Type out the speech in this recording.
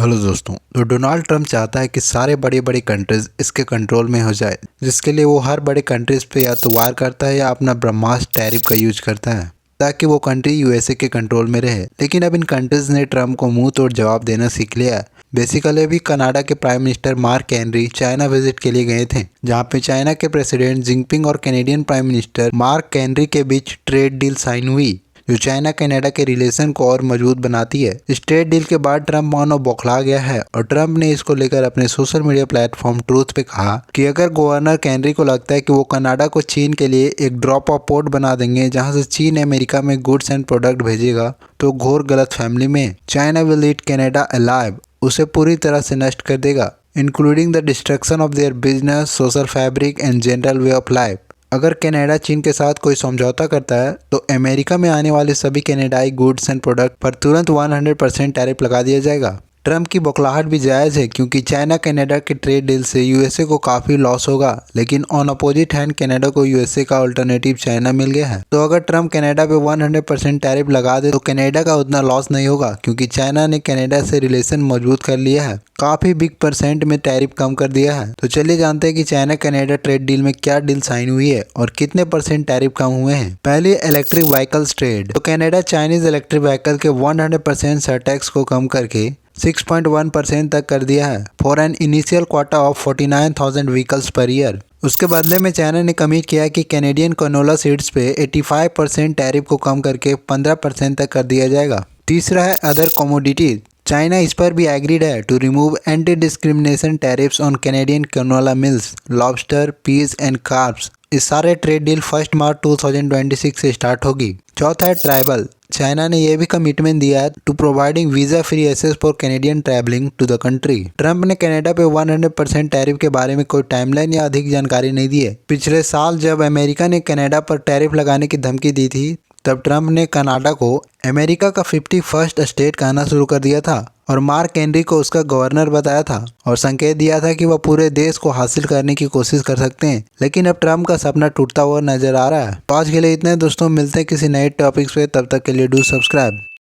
Hello दोस्तों। तो Donald Trump चाहता है कि सारे बड़ी बड़ी कंट्रीज इसके कंट्रोल में हो जाए, जिसके लिए वो हर बड़े कंट्रीज पे या तो वार करता है या अपना ब्रह्मास्त्र टैरिफ का यूज करता है ताकि वो कंट्री यूएसए के कंट्रोल में रहे। लेकिन अब इन कंट्रीज ने ट्रंप को मुंह तोड़ जवाब देना सीख लिया है। बेसिकली अभी कनाडा के prime minister mark Henry China visit के लिए गए थे, जहाँ पे चाइना के प्रेसिडेंट जिनपिंग और Canadian prime minister mark Henry के बीच ट्रेड डील साइन हुई, जो चाइना कनाडा के रिलेशन को और मजबूत बनाती है। इस ट्रेड डील के बाद ट्रंप मानो बौखला गया है और ट्रंप ने इसको लेकर अपने सोशल मीडिया प्लेटफॉर्म ट्रूथ पे कहा कि अगर गवर्नर कैनरी को लगता है कि वो कनाडा को चीन के लिए एक ड्रॉप ऑफ पोर्ट बना देंगे जहां से चीन अमेरिका में गुड्स एंड प्रोडक्ट भेजेगा, तो घोर गलत फैमिली में। China will eat Canada alive, उसे पूरी तरह से नष्ट कर देगा, including the destruction of their business, social fabric and general way of life. अगर कनाडा चीन के साथ कोई समझौता करता है तो अमेरिका में आने वाले सभी कनाडाई गुड्स एंड प्रोडक्ट पर तुरंत 100% टैरिफ लगा दिया जाएगा। ट्रंप की बौखलाहट भी जायज़ है क्योंकि चाइना कनाडा के ट्रेड डील से यूएसए को काफ़ी लॉस होगा, लेकिन ऑन अपोजिट हैंड कनाडा को यूएसए का अल्टरनेटिव चाइना मिल गया है। तो अगर ट्रंप कनाडा पे 100% टैरिफ लगा दे तो कनाडा का उतना लॉस नहीं होगा क्योंकि चाइना ने कनाडा से रिलेशन मजबूत कर लिया है, काफ़ी बिग परसेंट में टैरिफ कम कर दिया है। तो चलिए जानते हैं कि चाइना कनाडा ट्रेड डील में क्या डील साइन हुई है और कितने परसेंट टैरिफ कम हुए हैं। पहले इलेक्ट्रिक व्हीकल्स ट्रेड। तो कनाडा चाइनीज इलेक्ट्रिक व्हीकल के 100% सरटैक्स को कम करके 6.1% तक कर दिया है for an initial quarter of 49,000 vehicles per year. उसके बदले में चाइना ने कमिट किया कि कैनेडियन कनोला सीड्स पे 85% टैरिफ को कम करके 15% तक कर दिया जाएगा। तीसरा है अदर कमोडिटीज। चाइना इस पर भी एग्रीड है to remove anti discrimination tariffs on Canadian canola mills, lobster, peas and carbs. इस सारे ट्रेड डील 1 मार्च 2026 से स्टार्ट होगी। चौथा है ट्रैवल। चाइना ने यह भी कमिटमेंट दिया है to providing visa free access for Canadian travelling to the country. Trump ने कनाडा पे 100% टैरिफ के बारे में कोई टाइमलाइन या अधिक जानकारी नहीं दी है। पिछले साल जब अमेरिका ने कनाडा पर टैरिफ लगाने की धमकी दी थी, तब ट्रंप ने कनाडा को अमेरिका का 51st स्टेट कहना शुरू कर दिया था और मार्क हेनरी को उसका गवर्नर बताया था और संकेत दिया था कि वह पूरे देश को हासिल करने की कोशिश कर सकते हैं। लेकिन अब ट्रंप का सपना टूटता हुआ नजर आ रहा है। तो आज के लिए इतना है दोस्तों, मिलते हैं किसी नए टॉपिक्स पे, तब तक के लिए डू सब्सक्राइब।